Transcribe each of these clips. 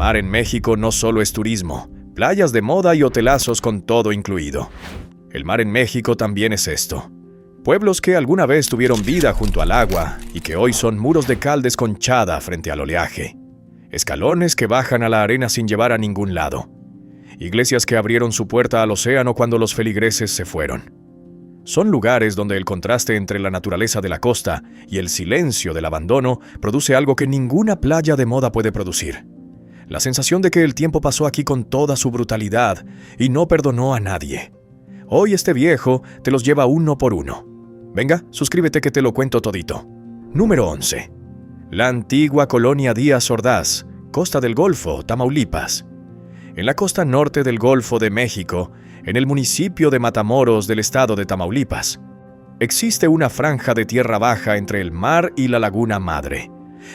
mar en México no solo es turismo, playas de moda y hotelazos con todo incluido. El mar en México también es esto. Pueblos que alguna vez tuvieron vida junto al agua y que hoy son muros de cal desconchada frente al oleaje. Escalones que bajan a la arena sin llevar a ningún lado. Iglesias que abrieron su puerta al océano cuando los feligreses se fueron. Son lugares donde el contraste entre la naturaleza de la costa y el silencio del abandono produce algo que ninguna playa de moda puede producir. La sensación de que el tiempo pasó aquí con toda su brutalidad y no perdonó a nadie. Hoy este viejo te los lleva uno por uno. Venga, suscríbete que te lo cuento todito. Número 11. La antigua colonia Díaz Ordaz, Costa del Golfo, Tamaulipas. En la costa norte del Golfo de México, en el municipio de Matamoros del estado de Tamaulipas, existe una franja de tierra baja entre el mar y la Laguna Madre,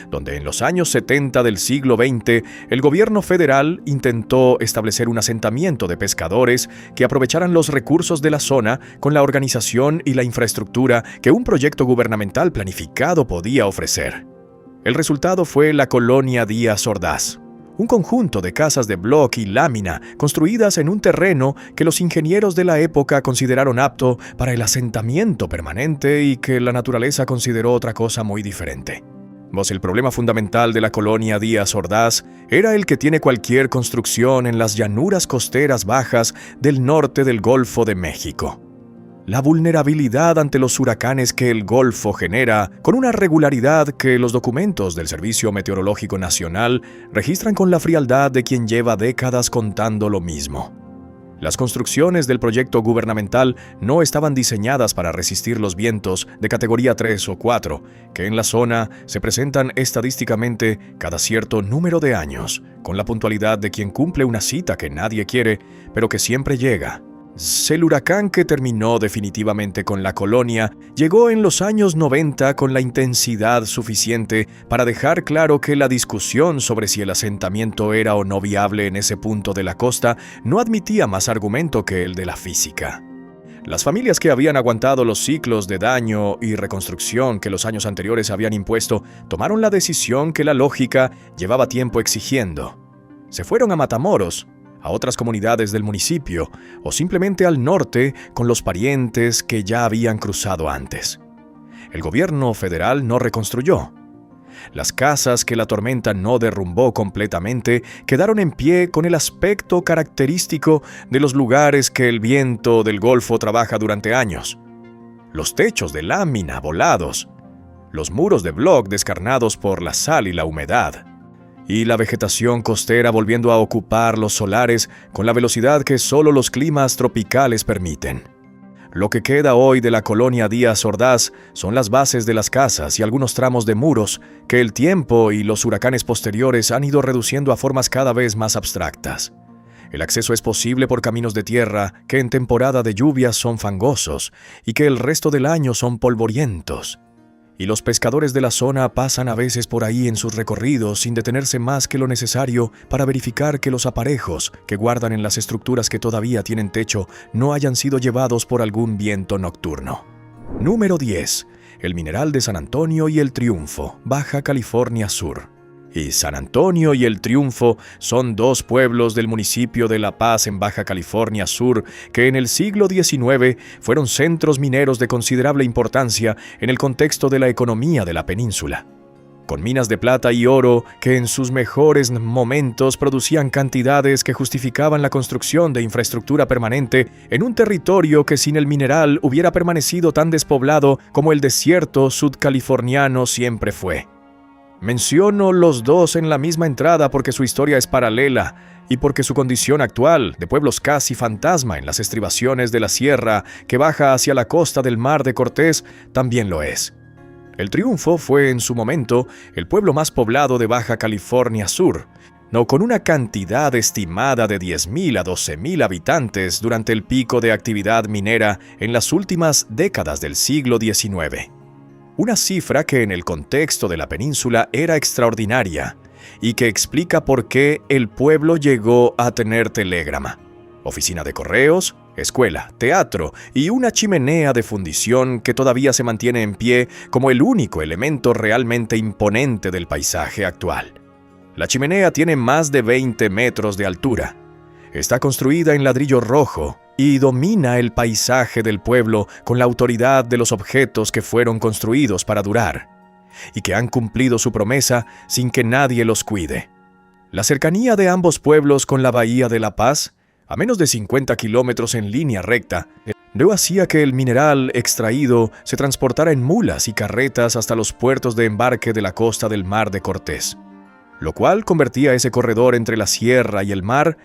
donde en los años 70 del siglo XX el gobierno federal intentó establecer un asentamiento de pescadores que aprovecharan los recursos de la zona con la organización y la infraestructura que un proyecto gubernamental planificado podía ofrecer. El resultado fue la colonia Díaz Ordaz, un conjunto de casas de bloc y lámina construidas en un terreno que los ingenieros de la época consideraron apto para el asentamiento permanente y que la naturaleza consideró otra cosa muy diferente. El problema fundamental de la colonia Díaz Ordaz era el que tiene cualquier construcción en las llanuras costeras bajas del norte del Golfo de México. La vulnerabilidad ante los huracanes que el Golfo genera, con una regularidad que los documentos del Servicio Meteorológico Nacional registran con la frialdad de quien lleva décadas contando lo mismo. Las construcciones del proyecto gubernamental no estaban diseñadas para resistir los vientos de categoría 3 o 4, que en la zona se presentan estadísticamente cada cierto número de años, con la puntualidad de quien cumple una cita que nadie quiere, pero que siempre llega. El huracán que terminó definitivamente con la colonia llegó en los años 90 con la intensidad suficiente para dejar claro que la discusión sobre si el asentamiento era o no viable en ese punto de la costa no admitía más argumento que el de la física. Las familias que habían aguantado los ciclos de daño y reconstrucción que los años anteriores habían impuesto tomaron la decisión que la lógica llevaba tiempo exigiendo. Se fueron a Matamoros, a otras comunidades del municipio o simplemente al norte con los parientes que ya habían cruzado antes. El gobierno federal no reconstruyó. Las casas que la tormenta no derrumbó completamente quedaron en pie con el aspecto característico de los lugares que el viento del Golfo trabaja durante años. Los techos de lámina volados, los muros de bloc descarnados por la sal y la humedad, y la vegetación costera volviendo a ocupar los solares con la velocidad que solo los climas tropicales permiten. Lo que queda hoy de la colonia Díaz Ordaz son las bases de las casas y algunos tramos de muros que el tiempo y los huracanes posteriores han ido reduciendo a formas cada vez más abstractas. El acceso es posible por caminos de tierra que en temporada de lluvias son fangosos y que el resto del año son polvorientos. Y los pescadores de la zona pasan a veces por ahí en sus recorridos sin detenerse más que lo necesario para verificar que los aparejos que guardan en las estructuras que todavía tienen techo no hayan sido llevados por algún viento nocturno. Número 10. El Mineral de San Antonio y el Triunfo, Baja California Sur. Y San Antonio y el Triunfo son dos pueblos del municipio de La Paz en Baja California Sur que en el siglo XIX fueron centros mineros de considerable importancia en el contexto de la economía de la península. Con minas de plata y oro que en sus mejores momentos producían cantidades que justificaban la construcción de infraestructura permanente en un territorio que sin el mineral hubiera permanecido tan despoblado como el desierto sudcaliforniano siempre fue. Menciono los dos en la misma entrada porque su historia es paralela y porque su condición actual, de pueblos casi fantasma en las estribaciones de la sierra que baja hacia la costa del Mar de Cortés, también lo es. El Triunfo fue en su momento el pueblo más poblado de Baja California Sur, con una cantidad estimada de 10,000 a 12,000 habitantes durante el pico de actividad minera en las últimas décadas del siglo XIX. Una cifra que en el contexto de la península era extraordinaria y que explica por qué el pueblo llegó a tener telégrama, oficina de correos, escuela, teatro y una chimenea de fundición que todavía se mantiene en pie como el único elemento realmente imponente del paisaje actual. La chimenea tiene más de 20 metros de altura. Está construida en ladrillo rojo y domina el paisaje del pueblo con la autoridad de los objetos que fueron construidos para durar y que han cumplido su promesa sin que nadie los cuide. La cercanía de ambos pueblos con la bahía de La Paz, a menos de 50 kilómetros en línea recta, no hacía que el mineral extraído se transportara en mulas y carretas hasta los puertos de embarque de la costa del Mar de Cortés, lo cual convertía ese corredor entre la sierra y el mar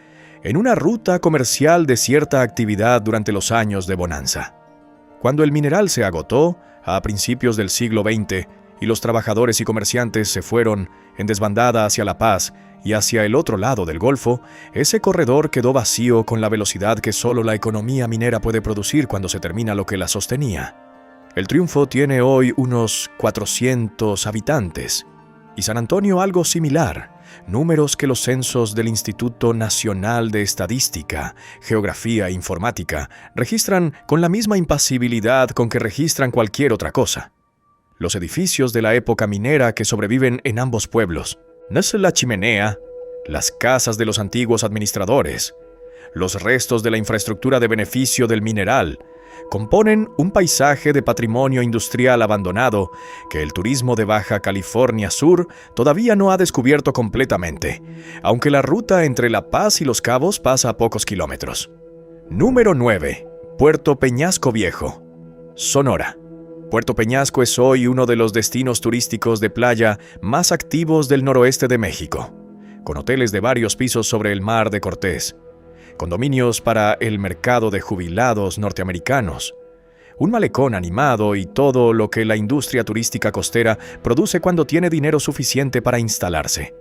en una ruta comercial de cierta actividad durante los años de bonanza. Cuando el mineral se agotó, a principios del siglo XX, y los trabajadores y comerciantes se fueron en desbandada hacia La Paz y hacia el otro lado del Golfo, ese corredor quedó vacío con la velocidad que solo la economía minera puede producir cuando se termina lo que la sostenía. El Triunfo tiene hoy unos 400 habitantes, y San Antonio algo similar, números que los censos del Instituto Nacional de Estadística, Geografía e Informática registran con la misma impasibilidad con que registran cualquier otra cosa. Los edificios de la época minera que sobreviven en ambos pueblos no es la chimenea, las casas de los antiguos administradores, los restos de la infraestructura de beneficio del mineral, componen un paisaje de patrimonio industrial abandonado que el turismo de Baja California Sur todavía no ha descubierto completamente, aunque la ruta entre La Paz y Los Cabos pasa a pocos kilómetros. Número 9. Puerto Peñasco Viejo, Sonora. Puerto Peñasco es hoy uno de los destinos turísticos de playa más activos del noroeste de México, con hoteles de varios pisos sobre el Mar de Cortés, condominios para el mercado de jubilados norteamericanos, un malecón animado y todo lo que la industria turística costera produce cuando tiene dinero suficiente para instalarse.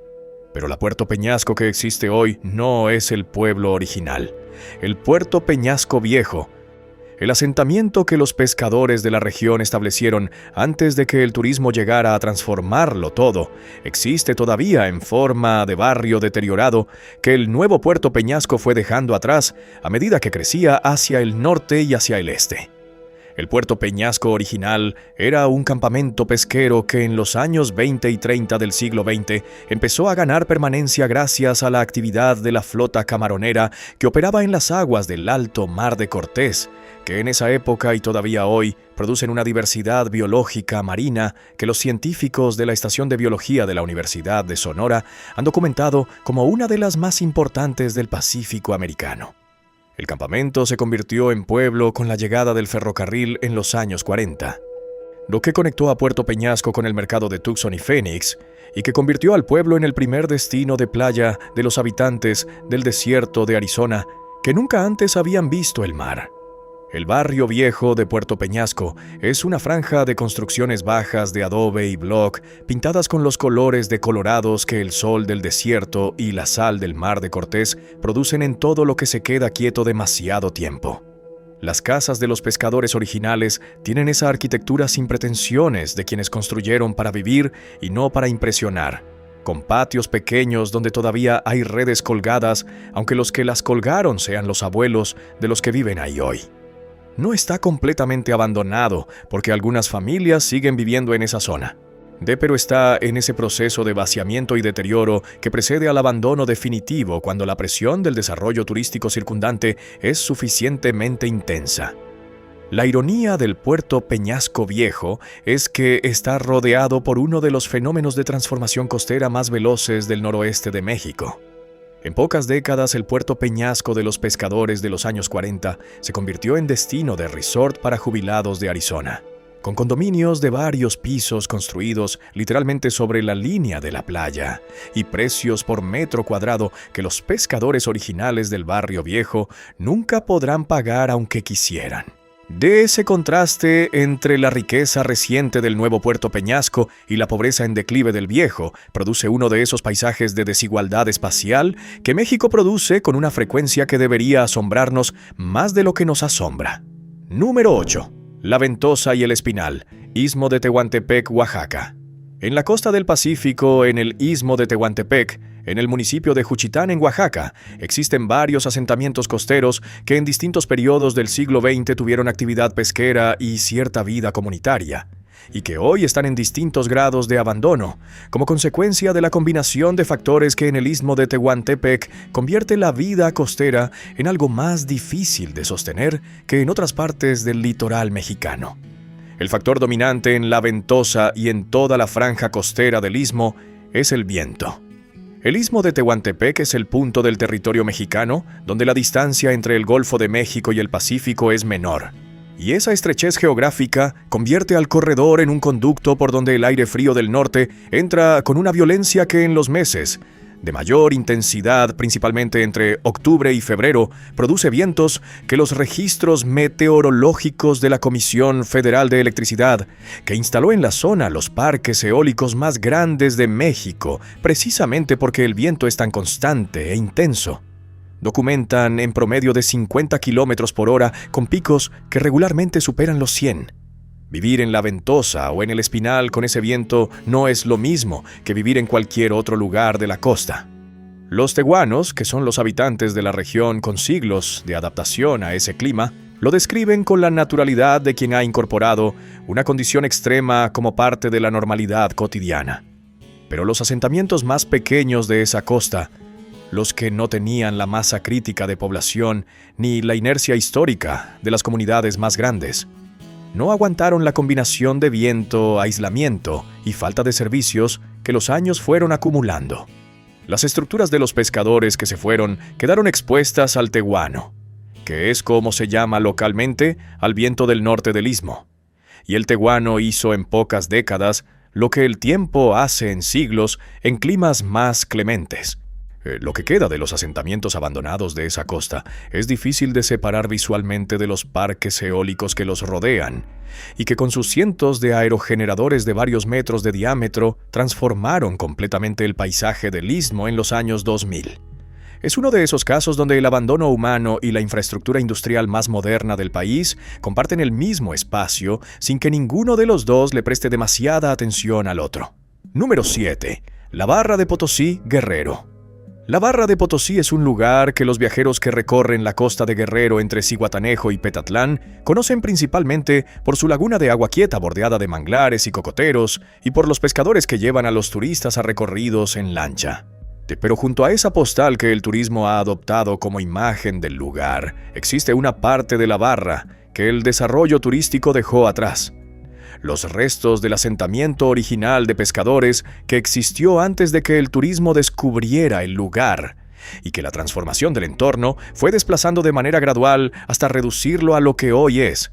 Pero la Puerto Peñasco que existe hoy no es el pueblo original. El Puerto Peñasco Viejo, el asentamiento que los pescadores de la región establecieron antes de que el turismo llegara a transformarlo todo, existe todavía en forma de barrio deteriorado que el nuevo Puerto Peñasco fue dejando atrás a medida que crecía hacia el norte y hacia el este. El Puerto Peñasco original era un campamento pesquero que en los años 20 y 30 del siglo XX empezó a ganar permanencia gracias a la actividad de la flota camaronera que operaba en las aguas del Alto Mar de Cortés, que en esa época y todavía hoy producen una diversidad biológica marina que los científicos de la Estación de Biología de la Universidad de Sonora han documentado como una de las más importantes del Pacífico americano. El campamento se convirtió en pueblo con la llegada del ferrocarril en los años 40, lo que conectó a Puerto Peñasco con el mercado de Tucson y Phoenix, y que convirtió al pueblo en el primer destino de playa de los habitantes del desierto de Arizona que nunca antes habían visto el mar. El barrio viejo de Puerto Peñasco es una franja de construcciones bajas de adobe y block pintadas con los colores decolorados que el sol del desierto y la sal del Mar de Cortés producen en todo lo que se queda quieto demasiado tiempo. Las casas de los pescadores originales tienen esa arquitectura sin pretensiones de quienes construyeron para vivir y no para impresionar, con patios pequeños donde todavía hay redes colgadas, aunque los que las colgaron sean los abuelos de los que viven ahí hoy. No está completamente abandonado, porque algunas familias siguen viviendo en esa zona. Pero está en ese proceso de vaciamiento y deterioro que precede al abandono definitivo cuando la presión del desarrollo turístico circundante es suficientemente intensa. La ironía del Puerto Peñasco Viejo es que está rodeado por uno de los fenómenos de transformación costera más veloces del noroeste de México. En pocas décadas, el Puerto Peñasco de los pescadores de los años 40 se convirtió en destino de resort para jubilados de Arizona, con condominios de varios pisos construidos literalmente sobre la línea de la playa y precios por metro cuadrado que los pescadores originales del barrio viejo nunca podrán pagar aunque quisieran. De ese contraste entre la riqueza reciente del nuevo Puerto Peñasco y la pobreza en declive del viejo, produce uno de esos paisajes de desigualdad espacial que México produce con una frecuencia que debería asombrarnos más de lo que nos asombra. Número 8. La Ventosa y el Espinal, Istmo de Tehuantepec, Oaxaca. En la costa del Pacífico, en el Istmo de Tehuantepec, en el municipio de Juchitán, en Oaxaca, existen varios asentamientos costeros que en distintos periodos del siglo XX tuvieron actividad pesquera y cierta vida comunitaria, y que hoy están en distintos grados de abandono, como consecuencia de la combinación de factores que en el istmo de Tehuantepec convierte la vida costera en algo más difícil de sostener que en otras partes del litoral mexicano. El factor dominante en la ventosa y en toda la franja costera del istmo es el viento. El istmo de Tehuantepec es el punto del territorio mexicano donde la distancia entre el Golfo de México y el Pacífico es menor. Y esa estrechez geográfica convierte al corredor en un conducto por donde el aire frío del norte entra con una violencia que en los meses de mayor intensidad, principalmente entre octubre y febrero, produce vientos que los registros meteorológicos de la Comisión Federal de Electricidad, que instaló en la zona los parques eólicos más grandes de México, precisamente porque el viento es tan constante e intenso, documentan en promedio de 50 kilómetros por hora con picos que regularmente superan los 100. Vivir en la Ventosa o en el Espinal con ese viento no es lo mismo que vivir en cualquier otro lugar de la costa. Los tehuanos, que son los habitantes de la región con siglos de adaptación a ese clima, lo describen con la naturalidad de quien ha incorporado una condición extrema como parte de la normalidad cotidiana. Pero los asentamientos más pequeños de esa costa, los que no tenían la masa crítica de población ni la inercia histórica de las comunidades más grandes, no aguantaron la combinación de viento, aislamiento y falta de servicios que los años fueron acumulando. Las estructuras de los pescadores que se fueron quedaron expuestas al tehuano, que es como se llama localmente al viento del norte del istmo. Y el tehuano hizo en pocas décadas lo que el tiempo hace en siglos en climas más clementes. Lo que queda de los asentamientos abandonados de esa costa es difícil de separar visualmente de los parques eólicos que los rodean y que con sus cientos de aerogeneradores de varios metros de diámetro transformaron completamente el paisaje del istmo en los años 2000. Es uno de esos casos donde el abandono humano y la infraestructura industrial más moderna del país comparten el mismo espacio sin que ninguno de los dos le preste demasiada atención al otro. Número 7. La Barra de Potosí, Guerrero. La Barra de Potosí es un lugar que los viajeros que recorren la costa de Guerrero entre Zihuatanejo y Petatlán conocen principalmente por su laguna de agua quieta bordeada de manglares y cocoteros y por los pescadores que llevan a los turistas a recorridos en lancha. Pero junto a esa postal que el turismo ha adoptado como imagen del lugar, existe una parte de la barra que el desarrollo turístico dejó atrás. Los restos del asentamiento original de pescadores que existió antes de que el turismo descubriera el lugar y que la transformación del entorno fue desplazando de manera gradual hasta reducirlo a lo que hoy es.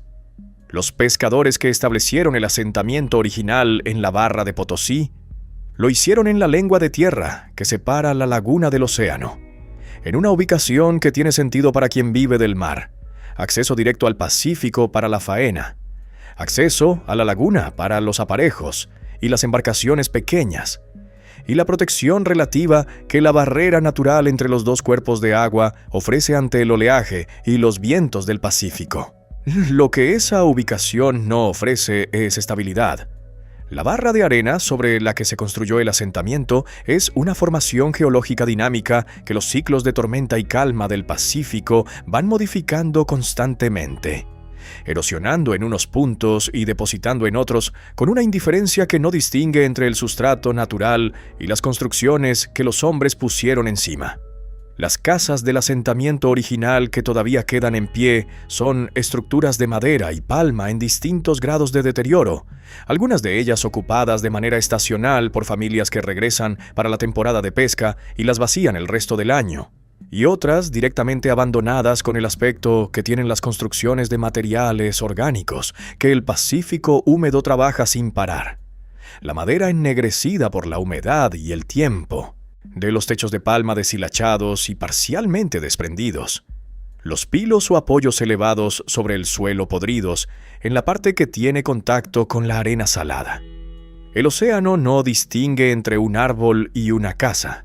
Los pescadores que establecieron el asentamiento original en la Barra de Potosí lo hicieron en la lengua de tierra que separa la laguna del océano, en una ubicación que tiene sentido para quien vive del mar, acceso directo al Pacífico para la faena, acceso a la laguna para los aparejos y las embarcaciones pequeñas, y la protección relativa que la barrera natural entre los dos cuerpos de agua ofrece ante el oleaje y los vientos del Pacífico. Lo que esa ubicación no ofrece es estabilidad. La barra de arena sobre la que se construyó el asentamiento es una formación geológica dinámica que los ciclos de tormenta y calma del Pacífico van modificando constantemente, erosionando en unos puntos y depositando en otros con una indiferencia que no distingue entre el sustrato natural y las construcciones que los hombres pusieron encima. Las casas del asentamiento original que todavía quedan en pie son estructuras de madera y palma en distintos grados de deterioro, algunas de ellas ocupadas de manera estacional por familias que regresan para la temporada de pesca y las vacían el resto del año, y otras directamente abandonadas con el aspecto que tienen las construcciones de materiales orgánicos que el Pacífico húmedo trabaja sin parar. La madera ennegrecida por la humedad y el tiempo, de los techos de palma deshilachados y parcialmente desprendidos, los pilos o apoyos elevados sobre el suelo podridos en la parte que tiene contacto con la arena salada. El océano no distingue entre un árbol y una casa.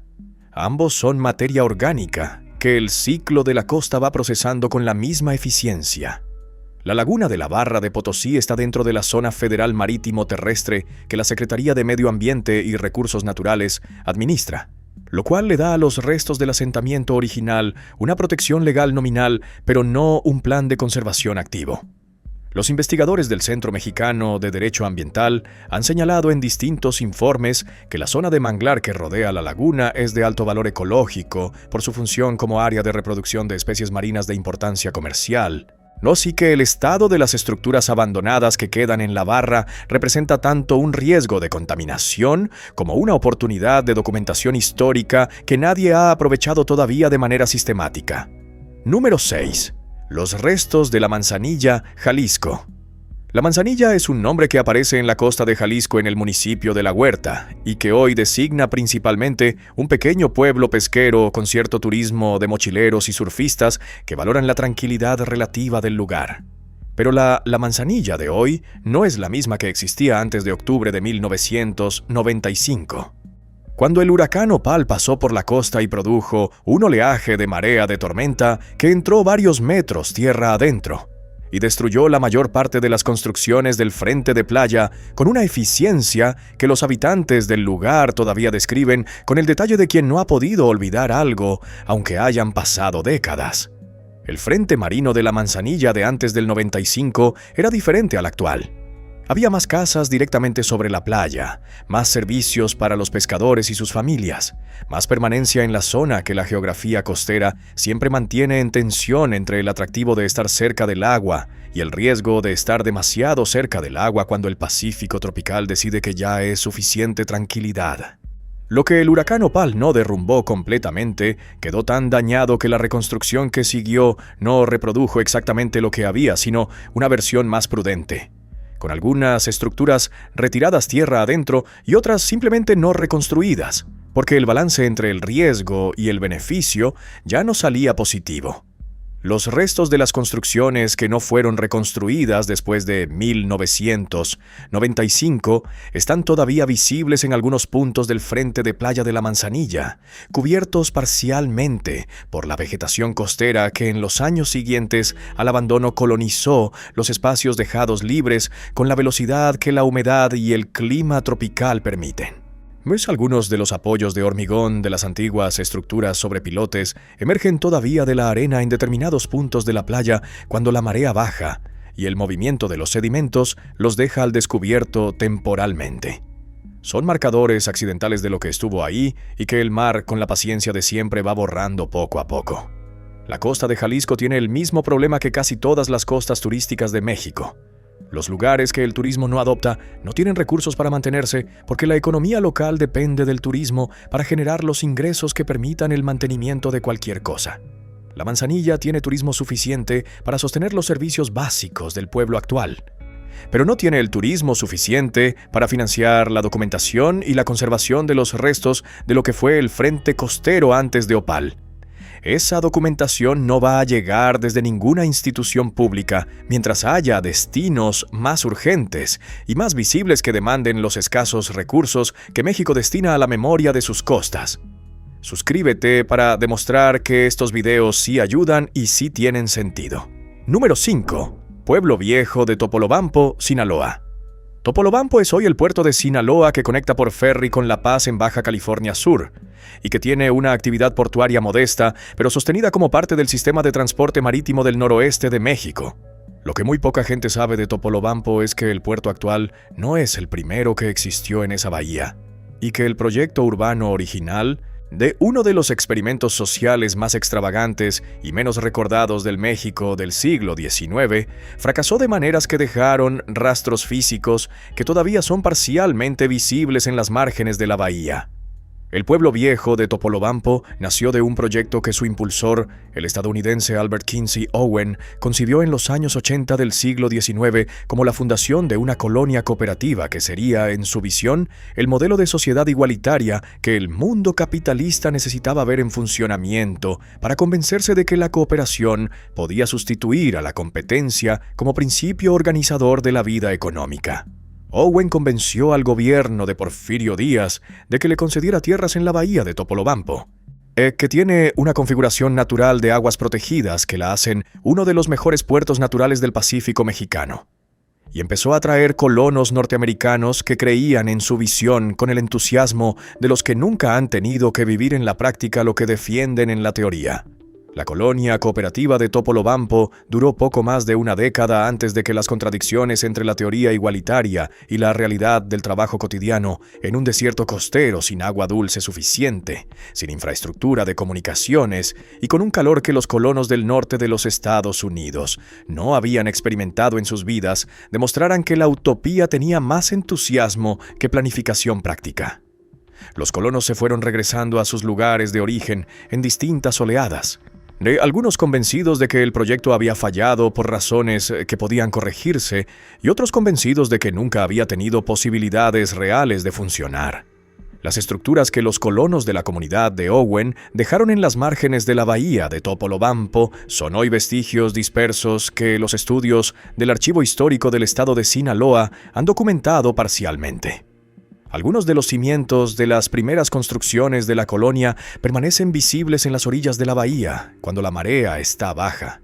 Ambos son materia orgánica que el ciclo de la costa va procesando con la misma eficiencia. La laguna de la Barra de Potosí está dentro de la Zona Federal Marítimo Terrestre que la Secretaría de Medio Ambiente y Recursos Naturales administra, lo cual le da a los restos del asentamiento original una protección legal nominal, pero no un plan de conservación activo. Los investigadores del Centro Mexicano de Derecho Ambiental han señalado en distintos informes que la zona de manglar que rodea la laguna es de alto valor ecológico por su función como área de reproducción de especies marinas de importancia comercial. No sí que el estado de las estructuras abandonadas que quedan en la barra representa tanto un riesgo de contaminación como una oportunidad de documentación histórica que nadie ha aprovechado todavía de manera sistemática. Número 6. Los restos de la Manzanilla, Jalisco. La Manzanilla es un nombre que aparece en la costa de Jalisco en el municipio de La Huerta y que hoy designa principalmente un pequeño pueblo pesquero con cierto turismo de mochileros y surfistas que valoran la tranquilidad relativa del lugar. Pero la Manzanilla de hoy no es la misma que existía antes de octubre de 1995. Cuando el huracán Opal pasó por la costa y produjo un oleaje de marea de tormenta que entró varios metros tierra adentro y destruyó la mayor parte de las construcciones del frente de playa con una eficiencia que los habitantes del lugar todavía describen con el detalle de quien no ha podido olvidar algo, aunque hayan pasado décadas. El frente marino de la Manzanilla de antes del 95 era diferente al actual. Había más casas directamente sobre la playa, más servicios para los pescadores y sus familias, más permanencia en la zona que la geografía costera siempre mantiene en tensión entre el atractivo de estar cerca del agua y el riesgo de estar demasiado cerca del agua cuando el Pacífico tropical decide que ya es suficiente tranquilidad. Lo que el huracán Opal no derrumbó completamente quedó tan dañado que la reconstrucción que siguió no reprodujo exactamente lo que había, sino una versión más prudente, con algunas estructuras retiradas tierra adentro y otras simplemente no reconstruidas, porque el balance entre el riesgo y el beneficio ya no salía positivo. Los restos de las construcciones que no fueron reconstruidas después de 1995 están todavía visibles en algunos puntos del frente de playa de la Manzanilla, cubiertos parcialmente por la vegetación costera que en los años siguientes al abandono colonizó los espacios dejados libres con la velocidad que la humedad y el clima tropical permiten. Algunos de los apoyos de hormigón de las antiguas estructuras sobre pilotes emergen todavía de la arena en determinados puntos de la playa cuando la marea baja y el movimiento de los sedimentos los deja al descubierto temporalmente. Son marcadores accidentales de lo que estuvo ahí y que el mar, con la paciencia de siempre, va borrando poco a poco. La costa de Jalisco tiene el mismo problema que casi todas las costas turísticas de México. Los lugares que el turismo no adopta no tienen recursos para mantenerse porque la economía local depende del turismo para generar los ingresos que permitan el mantenimiento de cualquier cosa. La Manzanilla tiene turismo suficiente para sostener los servicios básicos del pueblo actual, pero no tiene el turismo suficiente para financiar la documentación y la conservación de los restos de lo que fue el frente costero antes de Opal. Esa documentación no va a llegar desde ninguna institución pública mientras haya destinos más urgentes y más visibles que demanden los escasos recursos que México destina a la memoria de sus costas. Suscríbete para demostrar que estos videos sí ayudan y sí tienen sentido. Número 5. Pueblo Viejo de Topolobampo, Sinaloa. Topolobampo es hoy el puerto de Sinaloa que conecta por ferry con La Paz en Baja California Sur y que tiene una actividad portuaria modesta, pero sostenida como parte del sistema de transporte marítimo del noroeste de México. Lo que muy poca gente sabe de Topolobampo es que el puerto actual no es el primero que existió en esa bahía y que el proyecto urbano original de uno de los experimentos sociales más extravagantes y menos recordados del México del siglo XIX, fracasó de maneras que dejaron rastros físicos que todavía son parcialmente visibles en las márgenes de la bahía. El pueblo viejo de Topolobampo nació de un proyecto que su impulsor, el estadounidense Albert Kinsey Owen, concibió en los años 80 del siglo XIX como la fundación de una colonia cooperativa que sería, en su visión, el modelo de sociedad igualitaria que el mundo capitalista necesitaba ver en funcionamiento para convencerse de que la cooperación podía sustituir a la competencia como principio organizador de la vida económica. Owen convenció al gobierno de Porfirio Díaz de que le concediera tierras en la bahía de Topolobampo, que tiene una configuración natural de aguas protegidas que la hacen uno de los mejores puertos naturales del Pacífico mexicano. Y empezó a traer colonos norteamericanos que creían en su visión con el entusiasmo de los que nunca han tenido que vivir en la práctica lo que defienden en la teoría. La colonia cooperativa de Topolobampo duró poco más de una década antes de que las contradicciones entre la teoría igualitaria y la realidad del trabajo cotidiano en un desierto costero sin agua dulce suficiente, sin infraestructura de comunicaciones y con un calor que los colonos del norte de los Estados Unidos no habían experimentado en sus vidas, demostraran que la utopía tenía más entusiasmo que planificación práctica. Los colonos se fueron regresando a sus lugares de origen en distintas oleadas. De algunos convencidos de que el proyecto había fallado por razones que podían corregirse y otros convencidos de que nunca había tenido posibilidades reales de funcionar. Las estructuras que los colonos de la comunidad de Owen dejaron en las márgenes de la bahía de Topolobampo son hoy vestigios dispersos que los estudios del Archivo Histórico del Estado de Sinaloa han documentado parcialmente. Algunos de los cimientos de las primeras construcciones de la colonia permanecen visibles en las orillas de la bahía cuando la marea está baja,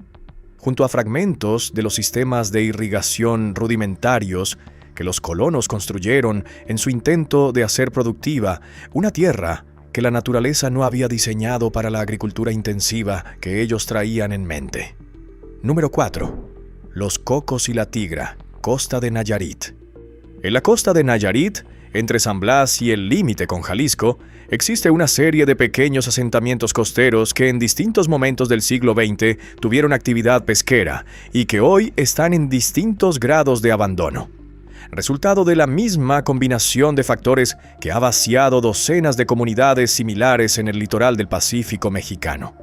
junto a fragmentos de los sistemas de irrigación rudimentarios que los colonos construyeron en su intento de hacer productiva una tierra que la naturaleza no había diseñado para la agricultura intensiva que ellos traían en mente. Número 4. Los Cocos y la Tigra, costa de Nayarit. En la costa de Nayarit, entre San Blas y el límite con Jalisco, existe una serie de pequeños asentamientos costeros que en distintos momentos del siglo XX tuvieron actividad pesquera y que hoy están en distintos grados de abandono, resultado de la misma combinación de factores que ha vaciado docenas de comunidades similares en el litoral del Pacífico mexicano.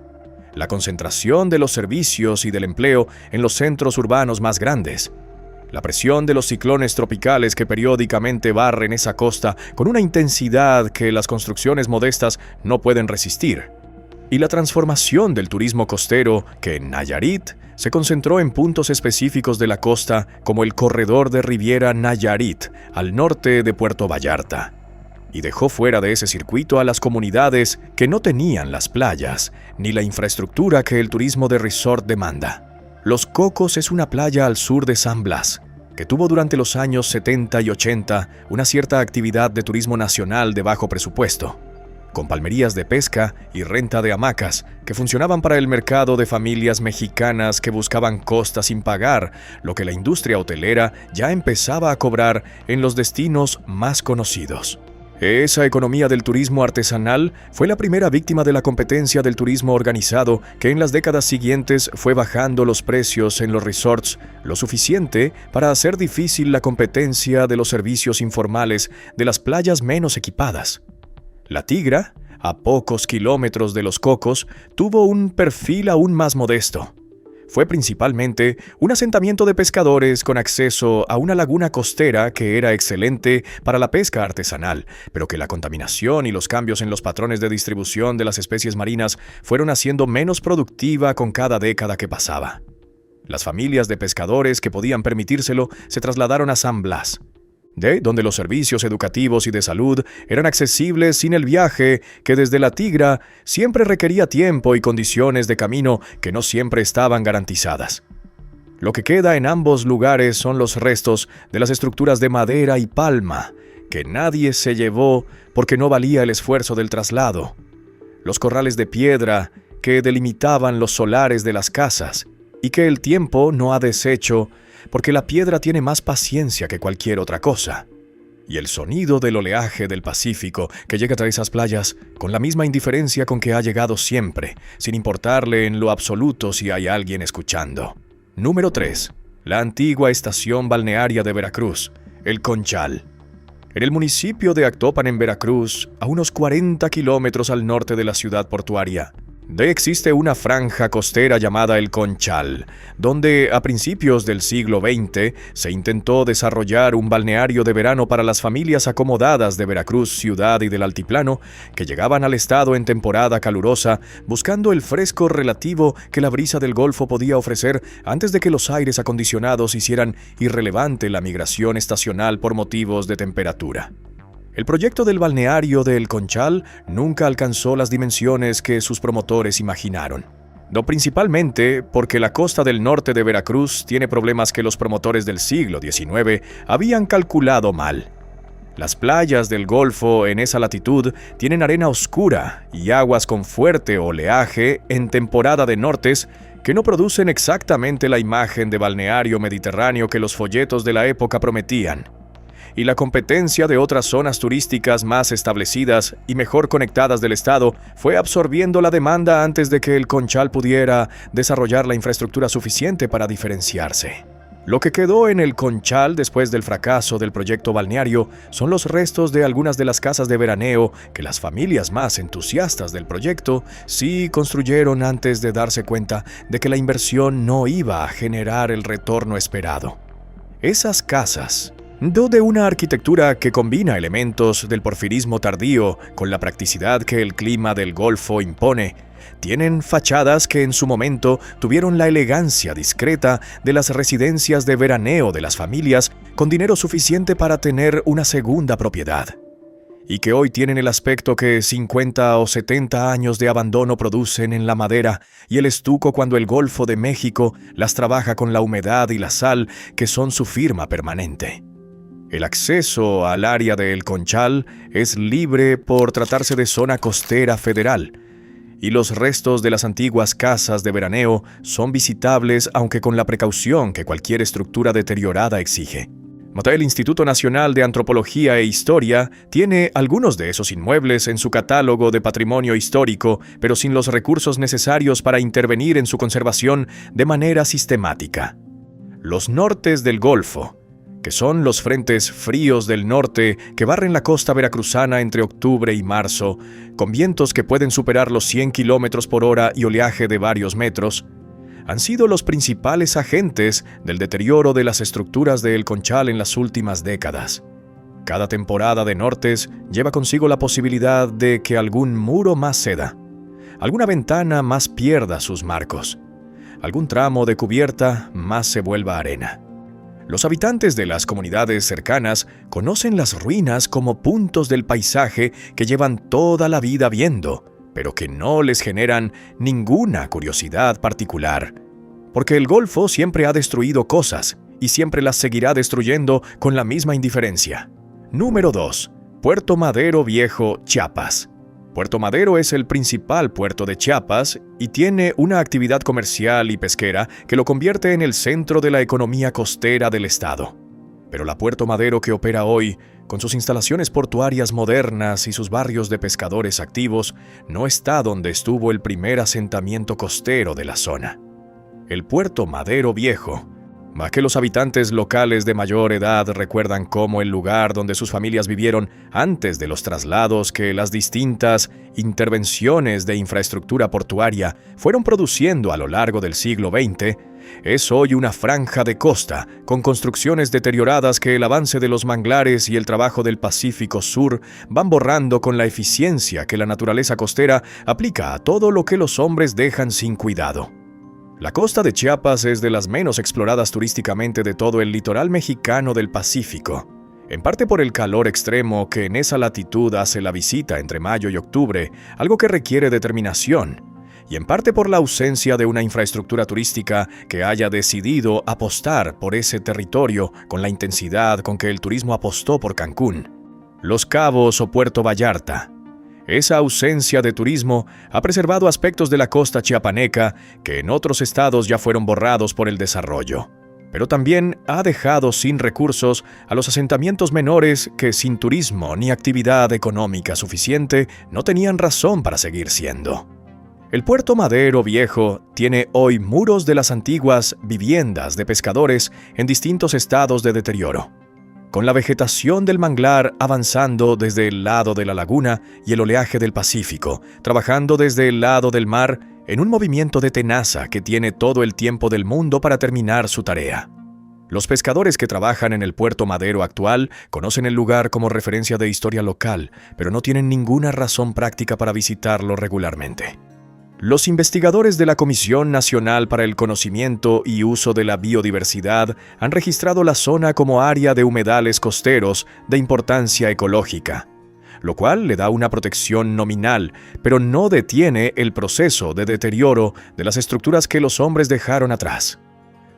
La concentración de los servicios y del empleo en los centros urbanos más grandes, la presión de los ciclones tropicales que periódicamente barren esa costa con una intensidad que las construcciones modestas no pueden resistir, y la transformación del turismo costero que en Nayarit se concentró en puntos específicos de la costa como el corredor de Riviera Nayarit al norte de Puerto Vallarta, y dejó fuera de ese circuito a las comunidades que no tenían las playas ni la infraestructura que el turismo de resort demanda. Los Cocos es una playa al sur de San Blas, que tuvo durante los años 70 y 80 una cierta actividad de turismo nacional de bajo presupuesto, con palmerías de pesca y renta de hamacas que funcionaban para el mercado de familias mexicanas que buscaban costa sin pagar, lo que la industria hotelera ya empezaba a cobrar en los destinos más conocidos. Esa economía del turismo artesanal fue la primera víctima de la competencia del turismo organizado que en las décadas siguientes fue bajando los precios en los resorts lo suficiente para hacer difícil la competencia de los servicios informales de las playas menos equipadas. La Tigra, a pocos kilómetros de Los Cocos, tuvo un perfil aún más modesto. Fue principalmente un asentamiento de pescadores con acceso a una laguna costera que era excelente para la pesca artesanal, pero que la contaminación y los cambios en los patrones de distribución de las especies marinas fueron haciendo menos productiva con cada década que pasaba. Las familias de pescadores que podían permitírselo se trasladaron a San Blas, donde los servicios educativos y de salud eran accesibles sin el viaje que desde la Tigra siempre requería tiempo y condiciones de camino que no siempre estaban garantizadas. Lo que queda en ambos lugares son los restos de las estructuras de madera y palma, que nadie se llevó porque no valía el esfuerzo del traslado, los corrales de piedra que delimitaban los solares de las casas y que el tiempo no ha deshecho porque la piedra tiene más paciencia que cualquier otra cosa, y el sonido del oleaje del Pacífico que llega a esas playas con la misma indiferencia con que ha llegado siempre, sin importarle en lo absoluto si hay alguien escuchando. Número 3. La antigua estación balnearia de Veracruz, El Conchal. En el municipio de Actopan, en Veracruz, a unos 40 kilómetros al norte de la ciudad portuaria, existe una franja costera llamada El Conchal, donde a principios del siglo XX se intentó desarrollar un balneario de verano para las familias acomodadas de Veracruz, ciudad y del altiplano, que llegaban al estado en temporada calurosa, buscando el fresco relativo que la brisa del Golfo podía ofrecer antes de que los aires acondicionados hicieran irrelevante la migración estacional por motivos de temperatura. El proyecto del balneario de El Conchal nunca alcanzó las dimensiones que sus promotores imaginaron. No principalmente porque la costa del norte de Veracruz tiene problemas que los promotores del siglo XIX habían calculado mal. Las playas del Golfo en esa latitud tienen arena oscura y aguas con fuerte oleaje en temporada de nortes que no producen exactamente la imagen de balneario mediterráneo que los folletos de la época prometían. Y la competencia de otras zonas turísticas más establecidas y mejor conectadas del estado fue absorbiendo la demanda antes de que el Conchal pudiera desarrollar la infraestructura suficiente para diferenciarse. Lo que quedó en el Conchal después del fracaso del proyecto balneario son los restos de algunas de las casas de veraneo que las familias más entusiastas del proyecto sí construyeron antes de darse cuenta de que la inversión no iba a generar el retorno esperado. Esas casas, de una arquitectura que combina elementos del porfirismo tardío con la practicidad que el clima del Golfo impone, tienen fachadas que en su momento tuvieron la elegancia discreta de las residencias de veraneo de las familias con dinero suficiente para tener una segunda propiedad, y que hoy tienen el aspecto que 50 o 70 años de abandono producen en la madera y el estuco cuando el Golfo de México las trabaja con la humedad y la sal que son su firma permanente. El acceso al área de El Conchal es libre por tratarse de zona costera federal, y los restos de las antiguas casas de veraneo son visitables aunque con la precaución que cualquier estructura deteriorada exige. El Instituto Nacional de Antropología e Historia tiene algunos de esos inmuebles en su catálogo de patrimonio histórico, pero sin los recursos necesarios para intervenir en su conservación de manera sistemática. Los nortes del Golfo, que son los frentes fríos del norte que barren la costa veracruzana entre octubre y marzo, con vientos que pueden superar los 100 km por hora y oleaje de varios metros, han sido los principales agentes del deterioro de las estructuras de El Conchal en las últimas décadas. Cada temporada de nortes lleva consigo la posibilidad de que algún muro más ceda, alguna ventana más pierda sus marcos, algún tramo de cubierta más se vuelva arena. Los habitantes de las comunidades cercanas conocen las ruinas como puntos del paisaje que llevan toda la vida viendo, pero que no les generan ninguna curiosidad particular, porque el Golfo siempre ha destruido cosas y siempre las seguirá destruyendo con la misma indiferencia. Número 2. Puerto Madero Viejo, Chiapas. Puerto Madero es el principal puerto de Chiapas y tiene una actividad comercial y pesquera que lo convierte en el centro de la economía costera del estado. Pero la Puerto Madero que opera hoy, con sus instalaciones portuarias modernas y sus barrios de pescadores activos, no está donde estuvo el primer asentamiento costero de la zona. El Puerto Madero Viejo, más que los habitantes locales de mayor edad recuerdan como el lugar donde sus familias vivieron antes de los traslados que las distintas intervenciones de infraestructura portuaria fueron produciendo a lo largo del siglo XX, es hoy una franja de costa con construcciones deterioradas que el avance de los manglares y el trabajo del Pacífico Sur van borrando con la eficiencia que la naturaleza costera aplica a todo lo que los hombres dejan sin cuidado. La costa de Chiapas es de las menos exploradas turísticamente de todo el litoral mexicano del Pacífico, en parte por el calor extremo que en esa latitud hace la visita entre mayo y octubre, algo que requiere determinación, y en parte por la ausencia de una infraestructura turística que haya decidido apostar por ese territorio con la intensidad con que el turismo apostó por Cancún, Los Cabos o Puerto Vallarta. Esa ausencia de turismo ha preservado aspectos de la costa chiapaneca que en otros estados ya fueron borrados por el desarrollo, pero también ha dejado sin recursos a los asentamientos menores que sin turismo ni actividad económica suficiente no tenían razón para seguir siendo. El Puerto Madero Viejo tiene hoy muros de las antiguas viviendas de pescadores en distintos estados de deterioro, con la vegetación del manglar avanzando desde el lado de la laguna y el oleaje del Pacífico, trabajando desde el lado del mar en un movimiento de tenaza que tiene todo el tiempo del mundo para terminar su tarea. Los pescadores que trabajan en el Puerto Madero actual conocen el lugar como referencia de historia local, pero no tienen ninguna razón práctica para visitarlo regularmente. Los investigadores de la Comisión Nacional para el Conocimiento y Uso de la Biodiversidad han registrado la zona como área de humedales costeros de importancia ecológica, lo cual le da una protección nominal, pero no detiene el proceso de deterioro de las estructuras que los hombres dejaron atrás.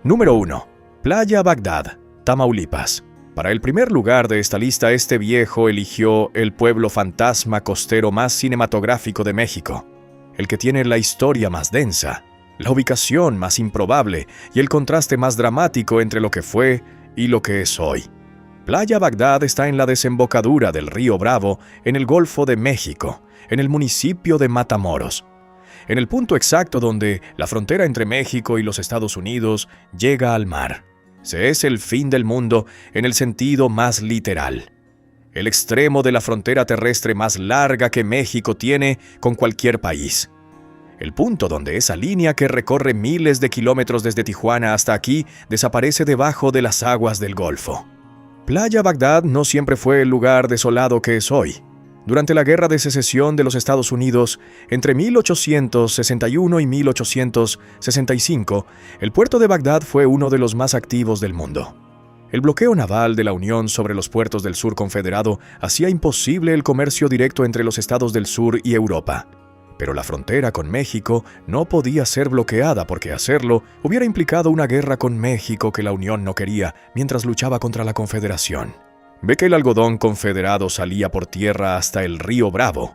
Número 1. Playa Bagdad, Tamaulipas. Para el primer lugar de esta lista, este viejo eligió el pueblo fantasma costero más cinematográfico de México, el que tiene la historia más densa, la ubicación más improbable y el contraste más dramático entre lo que fue y lo que es hoy. Playa Bagdad está en la desembocadura del río Bravo, en el Golfo de México, en el municipio de Matamoros, en el punto exacto donde la frontera entre México y los Estados Unidos llega al mar. Es el fin del mundo en el sentido más literal. El extremo de la frontera terrestre más larga que México tiene con cualquier país. El punto donde esa línea que recorre miles de kilómetros desde Tijuana hasta aquí desaparece debajo de las aguas del Golfo. Playa Bagdad no siempre fue el lugar desolado que es hoy. Durante la Guerra de Secesión de los Estados Unidos, entre 1861 y 1865, el puerto de Bagdad fue uno de los más activos del mundo. El bloqueo naval de la Unión sobre los puertos del sur confederado hacía imposible el comercio directo entre los estados del sur y Europa. Pero la frontera con México no podía ser bloqueada porque hacerlo hubiera implicado una guerra con México que la Unión no quería mientras luchaba contra la Confederación. Ve que el algodón confederado salía por tierra hasta el río Bravo,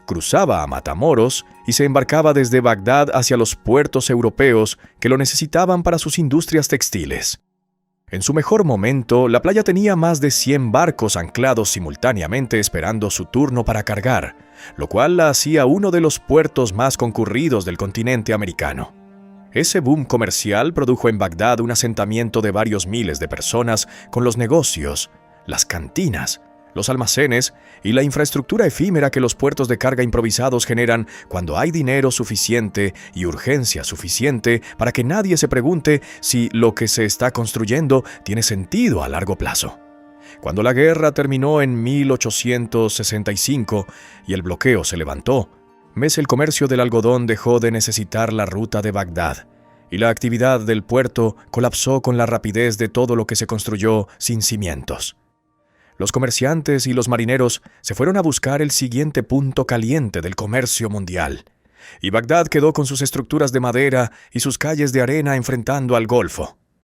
cruzaba a Matamoros y se embarcaba desde Bagdad hacia los puertos europeos que lo necesitaban para sus industrias textiles. En su mejor momento, la playa tenía más de 100 barcos anclados simultáneamente esperando su turno para cargar, lo cual la hacía uno de los puertos más concurridos del continente americano. Ese boom comercial produjo en Bagdad un asentamiento de varios miles de personas con los negocios, las cantinas, los almacenes y la infraestructura efímera que los puertos de carga improvisados generan cuando hay dinero suficiente y urgencia suficiente para que nadie se pregunte si lo que se está construyendo tiene sentido a largo plazo. Cuando la guerra terminó en 1865 y el bloqueo se levantó, el comercio del algodón dejó de necesitar la ruta de Bagdad y la actividad del puerto colapsó con la rapidez de todo lo que se construyó sin cimientos. Los comerciantes y los marineros se fueron a buscar el siguiente punto caliente del comercio mundial, y Bagdad quedó con sus estructuras de madera y sus calles de arena enfrentando al Golfo.